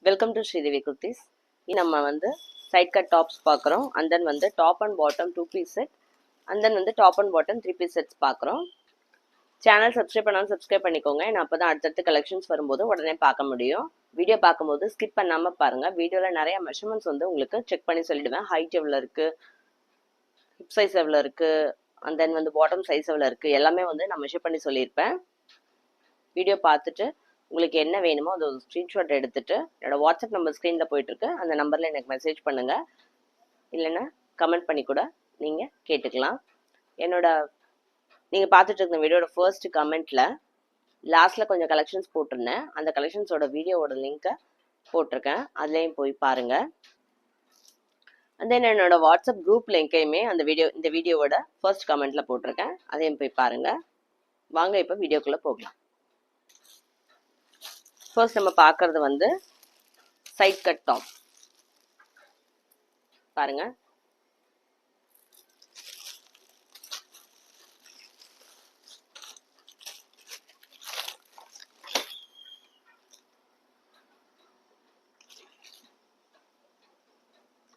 Welcome to Sridevi kurtis. நம்ம வந்து side cut tops பார்க்குறோம். அண்ட் தென் வந்து top and bottom 2 piece set, and then வந்து top and bottom 3 piece sets பார்க்குறோம். Channel subscribe பண்ணாலும் சப்ஸ்கிரைப் பண்ணிக்கோங்க. நான் அப்போ தான் அடுத்தடுத்து கலெக்ஷன்ஸ் வரும்போது உடனே பார்க்க முடியும். வீடியோ பார்க்கும்போது ஸ்கிப் பண்ணாமல் பாருங்கள். வீடியோவில் நிறைய மெஷர்மெண்ட்ஸ் வந்து உங்களுக்கு செக் பண்ணி சொல்லிடுவேன். ஹைட் எவ்வளோ இருக்குது, ஹிப் சைஸ் எவ்வளோ இருக்குது, அண்ட் தென் வந்து பாட்டம் சைஸ் எவ்வளோ இருக்குது, எல்லாமே வந்து நான் மெஷர் பண்ணி சொல்லியிருப்பேன். வீடியோ பார்த்துட்டு உங்களுக்கு என்ன வேணுமோ அதை ஒரு ஸ்க்ரீன்ஷாட் எடுத்துட்டு என்னோட வாட்ஸ்அப் நம்பர் ஸ்க்ரீனில் போயிட்டுருக்கு, அந்த நம்பரில் எனக்கு மெசேஜ் பண்ணுங்கள். இல்லைன்னா கமெண்ட் பண்ணி கூட நீங்கள் கேட்டுக்கலாம். நீங்கள் பார்த்துட்டு இருக்க வீடியோட ஃபர்ஸ்ட் கமெண்ட்டில் லாஸ்ட்டில் கொஞ்சம் கலெக்ஷன்ஸ் போட்டிருந்தேன். அந்த கலெக்ஷன்ஸோட வீடியோவோட லிங்க்கை போட்டிருக்கேன், அதுலேயும் போய் பாருங்கள். அண்ட் தென் என்னோட வாட்ஸ்அப் குரூப் லிங்க்கையுமே இந்த வீடியோவோட ஃபர்ஸ்ட் கமெண்ட்டில் போட்டிருக்கேன், அதையும் போய் பாருங்கள். வாங்க இப்போ வீடியோக்குள்ளே போகலாம். ஃபர்ஸ்ட் நம்ம பார்க்கறது வந்து சைட் கட் டாப். பாருங்க,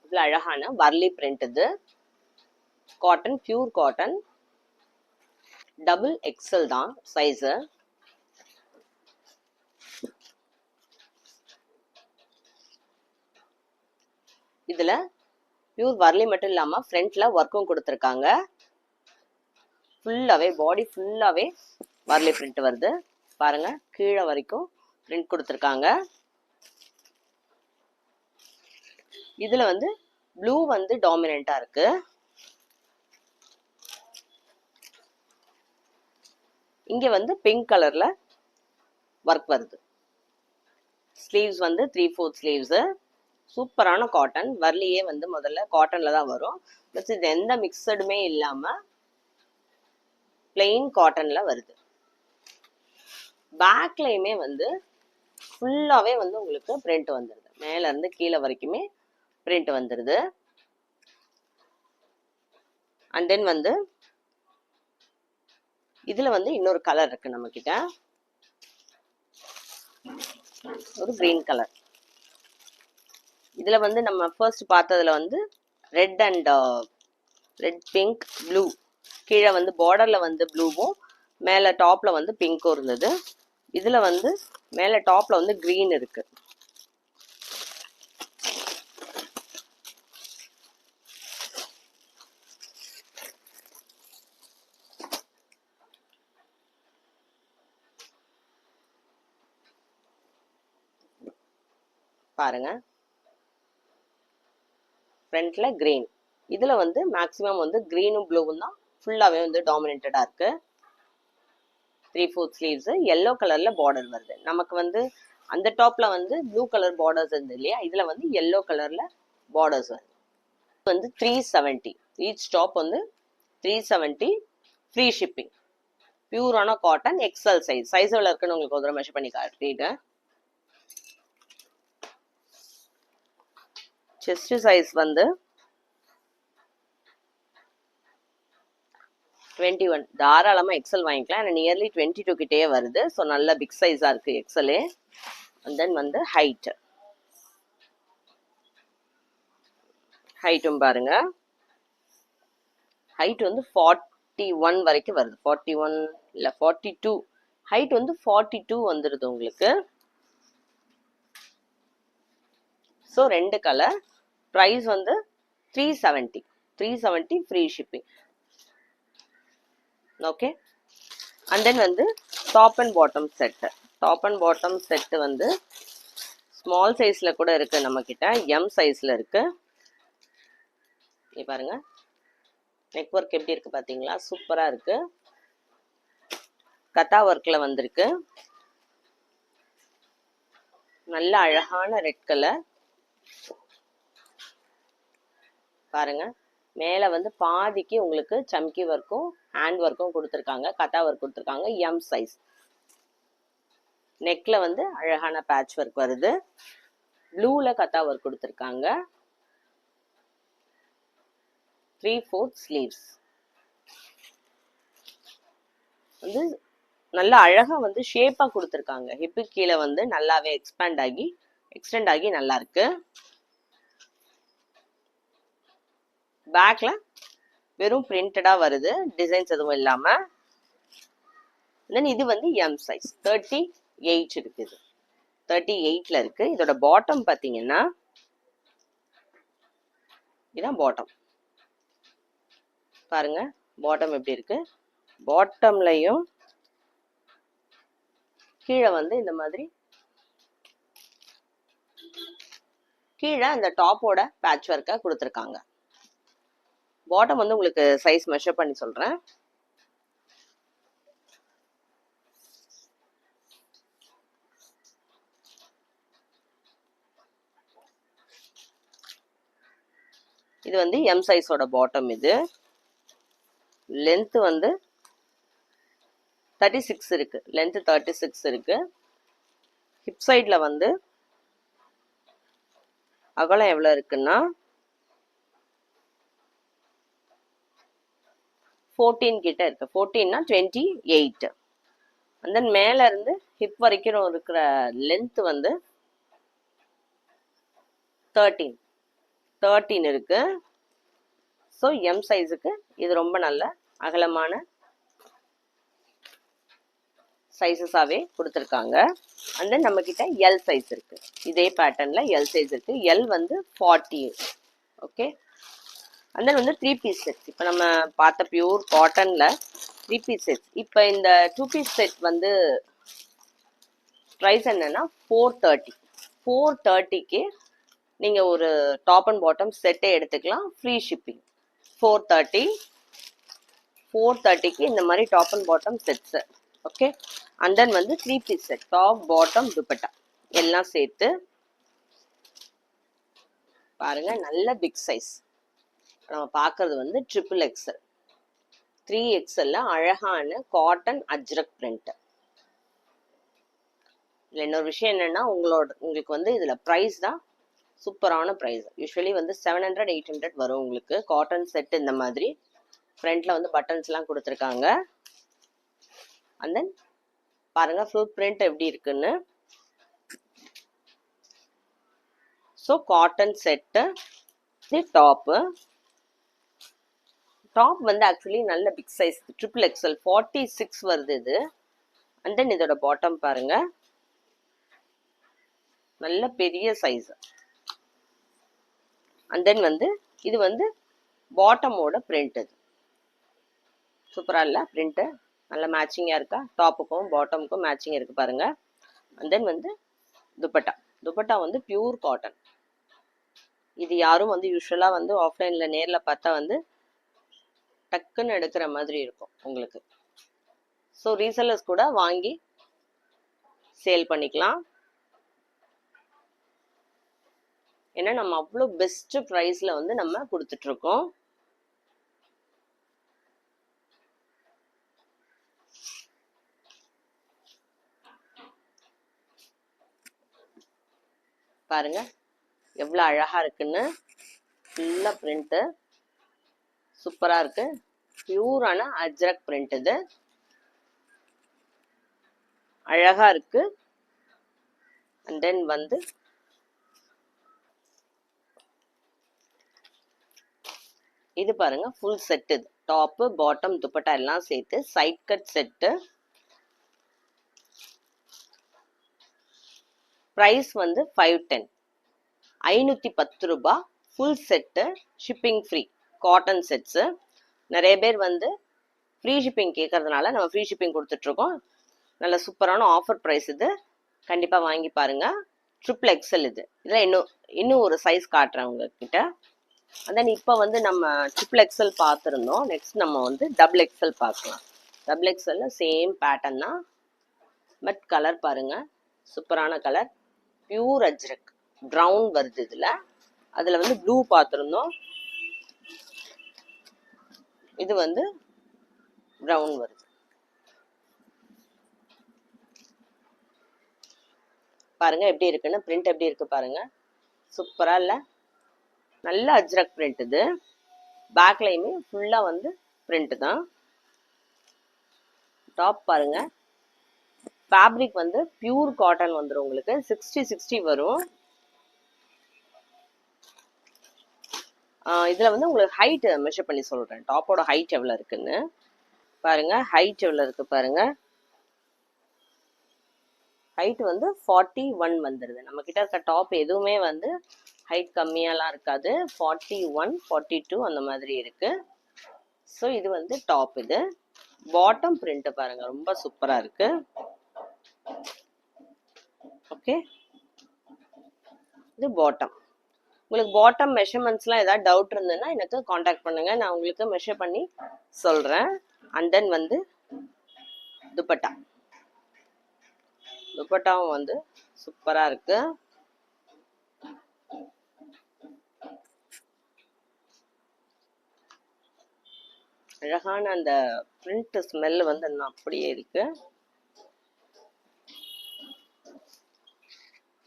இவ்வளவு அழகான வர்லி பிரிண்ட். இது cotton, pure cotton, double XL தான் சைஸ். இதுல பியூர் வர்லி மட்டும் இல்லாம ஃப்ரண்ட்ல ஒர்க்கும் கொடுத்துருக்காங்க. ஃபுல்லாவே பாடி ஃபுல்லாவே வர்லி பிரிண்ட் வருது. பாருங்க, கீழே வரைக்கும் பிரிண்ட் கொடுத்துருக்காங்க. இதுல வந்து ப்ளூ வந்து டாமினண்டா இருக்கு. இங்க வந்து பிங்க் கலர்ல ஒர்க் வருது. ஸ்லீவ்ஸ் வந்து 3/4 ஸ்லீவ்ஸ். சூப்பரான காட்டன். வர்லியே வந்து முதல்ல காட்டன்ல தான் வரும், பட் இது எந்த மிக்சடுமே இல்லாம பிளெயின் காட்டன்ல வருது. பேக்லயுமே வந்து ஃபுல்லாவே வந்து உங்களுக்கு பிரிண்ட் வந்துருது. மேல இருந்து கீழே வரைக்குமே பிரிண்ட் வந்துருது. அண்ட் தென் வந்து இதுல வந்து இன்னொரு கலர் இருக்கு நம்ம கிட்ட, ஒரு கிரீன் கலர். இதுல வந்து நம்ம ஃபர்ஸ்ட் பார்த்ததுல வந்து red and red, pink, blue. கீழே வந்து பார்டர்ல வந்து ப்ளூவும் மேல டாப்ல வந்து பிங்க்கும் இருந்தது. இதுல வந்து மேல டாப்ல வந்து கிரீன் இருக்கு. பாருங்க, ஃப்ரண்ட்ல கிரீன். இதுல வந்து மேக்ஸிமம் வந்து கிரீனும் ப்ளூவும் தான் ஃபுல்லாவே வந்து டாமினேட்டடா இருக்கு. 3/4 ஸ்லீவ்ஸ், எல்லோ கலர்ல பார்டர் வருது. நமக்கு வந்து அந்த டாப்ல வந்து ப்ளூ கலர் பார்டர்ஸ் இருந்தது இல்லையா, இதுல வந்து எல்லோ கலர்ல பார்டர்ஸ் வருது. வந்து 370 ஈச் டாப் வந்து 370, ஃப்ரீ ஷிப்பிங். பியூரான காட்டன், எக்ஸல் சைஸ். சைஸ் எவ்வளவு இருக்குன்னு உங்களுக்கு ஒரு தடவை மெஷர் பண்ணி காட்டிட்டேன். செஸ்ட் சைஸ் வந்து 21. தாராளமா எக்ஸல் வாங்கிக்கலாம். ஏன்னா நியர்லி 22 கிட்டே வருது. ஸோ நல்ல பிக் சைஸா இருக்கு எக்ஸலே. அண்ட் தென் வந்து ஹைட்டும் பாருங்க, ஹைட் வந்து 41 வரைக்கும் வருது. 41 இல்ல 42, ஹைட் வந்து 42 வந்துருது உங்களுக்கு. ஸோ ரெண்டு கலர். ப்ரைஸ் வந்து 370 free shipping. Okay. And then வந்து top and bottom set. Top and bottom set வந்து ஸ்மால் சைஸ்ல கூட இருக்கு நம்ம கிட்ட, எம் சைஸ்ல இருக்கு. பாருங்க, நெக் ஒர்க் எப்படி இருக்கு பாத்தீங்களா, சூப்பரா இருக்கு. கத்தா ஒர்க்ல வந்திருக்கு. நல்ல அழகான ரெட் கலர். பாருங்க, மேல வந்து பாதிக்கு உங்களுக்கு சம்கி ஒர்க்கும் ஹேண்ட் ஒர்க்கும் கொடுத்துருக்காங்க, கத்தா ஒர்க் கொடுத்துருக்காங்க, எம் சைஸ். நெக்ல வந்து அழகான பேட்ச் ஒர்க் வருது. ப்ளூல கத்தா ஒர்க் கொடுத்துருக்காங்க. 3/4 ஸ்லீவ்ஸ் வந்து நல்ல அழகா வந்து ஷேப்பா கொடுத்துருக்காங்க. ஹிப்பு கீழே வந்து நல்லாவே எக்ஸ்பேண்ட் ஆகி எக்ஸ்டெண்ட் ஆகி நல்லா இருக்கு. பேக்ல வெறும் பிரிண்டடா வருது, டிசைன்ஸ் எதுவும் இல்லாம. தென் இது வந்து எம் சைஸ் 38 இருக்குது, 38ல இருக்கு. இதோட பாட்டம் பாத்தீங்கன்னா இதான் பாட்டம். பாருங்க பாட்டம் எப்படி இருக்கு. பாட்டம்லையும் கீழே வந்து இந்த மாதிரி கீழே அந்த டாப்போட பேட்ச் ஒர்க்கை கொடுத்துருக்காங்க. பாட்டம் வந்து உங்களுக்கு சைஸ் மெஷர் பண்ணி சொல்றேன். இது வந்து எம் சைஸோட பாட்டம். இது லென்த் வந்து 36 இருக்கு, லென்த் 36 இருக்கு. ஹிப் சைட்ல வந்து அகலம் எவ்வளவு இருக்குன்னா 14 கிட்ட இருக்கு. 14னா 28. அண்ட் தென் மேல இருந்து ஹிப் வரைக்கும் இருக்கிற லென்த் வந்து 13 இருக்கு. ஸோ எம் சைஸுக்கு இது ரொம்ப நல்ல அகலமான சைஸஸாவே கொடுத்துருக்காங்க. அண்ட் தென் நம்ம கிட்ட எல் சைஸ் இருக்கு. இதே பேட்டர்ன்ல எல் சைஸ் இருக்கு. எல் வந்து 40. ஓகே. அண்ட் தென் வந்து 3 பீஸ் செட்ஸ். இப்போ நம்ம பார்த்த பியூர் காட்டன்ல 3 பீஸ் செட்ஸ். இப்போ இந்த 2 பீஸ் செட் வந்து ப்ரைஸ் என்னன்னா 430. 430க்கு நீங்க ஒரு டாப் அண்ட் பாட்டம் செட்டே எடுத்துக்கலாம், ஃப்ரீ ஷிப்பிங். 430க்கு இந்த மாதிரி top and bottom sets. Okay. And then வந்து 3 piece set, top bottom dupatta எல்லாம் சேர்த்து பாருங்க. நல்ல பிக் சைஸ். நம்ம பார்க்கறது வந்து XXL 3XL அழகான காட்டன் அஜ்ரக் பிரிண்ட். இதுல இன்னொரு விஷயம் என்னன்னா உங்களுக்கு வந்து இதுல பிரைஸ் தான் சூப்பரான பிரைஸ். யூஸ்வலி வந்து 700 800 வரும் உங்களுக்கு காட்டன் செட். இந்த மாதிரி ஃப்ரண்ட்ல வந்து பட்டன்ஸ் எல்லாம் கொடுத்துருக்காங்க. அண்ட் தென் பாருங்க ஃபுல் பிரிண்ட் எப்படி இருக்குன்னு. So cotton set. இது டாப்பு. டாப் வந்து ஆக்சுவலி நல்ல பிக் சைஸ் XXL 46 வருது இது. அண்ட் தென் இதோட பாட்டம் பாருங்க, நல்ல பெரிய சைஸ். அண்ட் தென் வந்து இது வந்து பாட்டமோட பிரிண்ட். இது சூப்பரா இல்ல பிரிண்ட், நல்ல மேட்சிங்கா இருக்கா. டாப்புக்கும் பாட்டமுக்கும் மேட்சிங் இருக்கு பாருங்க. அண்ட் தென் வந்து துப்பட்டா வந்து பியூர் காட்டன். இது யாரும் வந்து யூஸ்வலா வந்து ஆஃப்லைன்ல நேர்ல பார்த்தா வந்து டக்குன்னு எடுக்கிற மாதிரி இருக்கும் உங்களுக்கு. ஸோ ரீசெல்லர்ஸ் கூட வாங்கி சேல் பண்ணிக்கலாம். ஏன்னா நம்ம அவ்வளோ பெஸ்ட் ப்ரைஸ்ல வந்து நம்ம கொடுத்துட்டு இருக்கோம். பாருங்க எவ்வளோ அழகா இருக்குன்னு. ஃபுல்லா பிரிண்ட் சூப்பரா இருக்கு. பியூரான அஜ்ரக் பிரிண்ட். இது அழகா இருக்கு. அண்ட் தென் வந்து இது பாருங்க ஃபுல் செட். இது டாப்பு பாட்டம் துப்பட்டா எல்லாம் சேர்த்து சைட் கட் செட்டு. பிரைஸ் வந்து 510, 510 ரூபாய். Full set, shipping free. Cotton sets. நிறைய பேர் வந்து ஃப்ரீ ஷிப்பிங் கேட்கறதுனால நம்ம ஃப்ரீ ஷிப்பிங் கொடுத்துட்டு இருக்கோம். நல்ல சூப்பரான ஆஃபர் ப்ரைஸ். இது கண்டிப்பா வாங்கி பாருங்க. XXL இது. இதுல இன்னும் ஒரு சைஸ் காட்டுறேன் உங்ககிட்ட. அண்ட் இப்போ வந்து நம்ம XXL பார்த்துருந்தோம். நெக்ஸ்ட் நம்ம வந்து XXL பார்க்கலாம். XXL சேம் பேட்டர்ன் தான், பட் கலர் பாருங்க சூப்பரான கலர். பியூர் அஜ்ரக் ப்ரௌன் வருது இதுல. அதுல வந்து ப்ளூ பார்த்துருந்தோம், இது வந்து ப்ரௌன் வருது. பாருங்க எப்படி இருக்குன்னு, பிரிண்ட் எப்படி இருக்கு பாருங்க. சூப்பரா இல்ல, நல்ல அஜ்ரக் பிரிண்ட். இது பேக்லையுமே ஃபுல்லா வந்து பிரிண்ட் தான். டாப் பாருங்க, ஃபேப்ரிக் வந்து பியூர் காட்டன் வந்துடும் உங்களுக்கு. 60 வரும். இதில் வந்து உங்களுக்கு ஹைட் மெஷர் பண்ணி சொல்கிறேன். டாப்போட ஹைட் எவ்வளோ இருக்குன்னு பாருங்கள். ஹைட் எவ்வளோ இருக்குது பாருங்கள். ஹைட் வந்து 41 வந்துடுது. நம்மக்கிட்ட இருக்க டாப் எதுவுமே வந்து ஹைட் கம்மியாலாம் இருக்காது. 41, 42 அந்த மாதிரி இருக்குது. ஸோ இது வந்து டாப். இது பாட்டம் பிரிண்ட் பாருங்கள், ரொம்ப சூப்பராக இருக்குது. ஓகே, இது பாட்டம். உங்களுக்கு பாட்டம் மெஷர்மெண்ட்ஸ்லாம் ஏதாவது டவுட் இருந்ததுன்னா எனக்கு காண்டாக்ட் பண்ணுங்கள், நான் உங்களுக்கு மெஷர் பண்ணி சொல்கிறேன். அண்ட் தென் வந்து துப்பட்டா. துப்பட்டாவும் வந்து சூப்பராக இருக்கு. அழகான அந்த பிரிண்ட் ஸ்மெல் வந்து இன்னும் அப்படியே இருக்கு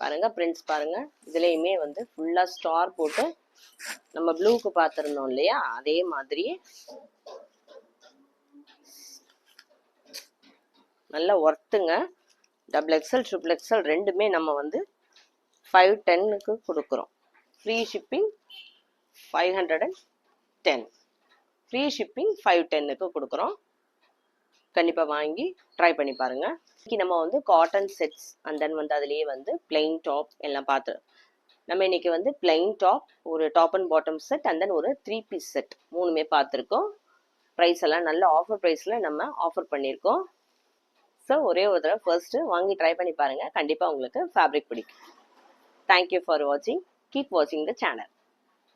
பாருங்க. பிரிண்ட்ஸ் பாருங்க, இதுலயுமே வந்து ஃபுல்லா ஸ்டார் போட்டு நம்ம ப்ளூக்கு பார்த்துருந்தோம் இல்லையா, அதே மாதிரி நல்ல ஒர்த்துங்க. XXL, XXL ரெண்டுமே நம்ம வந்து 510க்கு கொடுக்குறோம். ஃப்ரீ ஷிப்பிங் 510, ஃப்ரீ ஷிப்பிங் 510க்கு கொடுக்குறோம். கண்டிப்பாக வாங்கி ட்ரை பண்ணி பாருங்கள். இன்னைக்கு நம்ம வந்து காட்டன் செட்ஸ் அண்ட் தென் வந்து அதுலேயே வந்து பிளெயின் டாப் எல்லாம் பார்த்து நம்ம இன்னைக்கு வந்து பிளெயின் டாப், ஒரு top and bottom set and தென் ஒரு 3 பீஸ் செட் மூணுமே பார்த்துருக்கோம். ப்ரைஸ் எல்லாம் நல்ல ஆஃபர் ப்ரைஸில் நம்ம ஆஃபர் பண்ணியிருக்கோம். ஸோ ஒரே ஒரு தடவை ஃபர்ஸ்ட்டு வாங்கி ட்ரை பண்ணி பாருங்கள், கண்டிப்பாக உங்களுக்கு ஃபேப்ரிக் பிடிக்கும். தேங்க்யூ ஃபார் வாட்சிங். கீப் வாட்சிங் த சேனல்.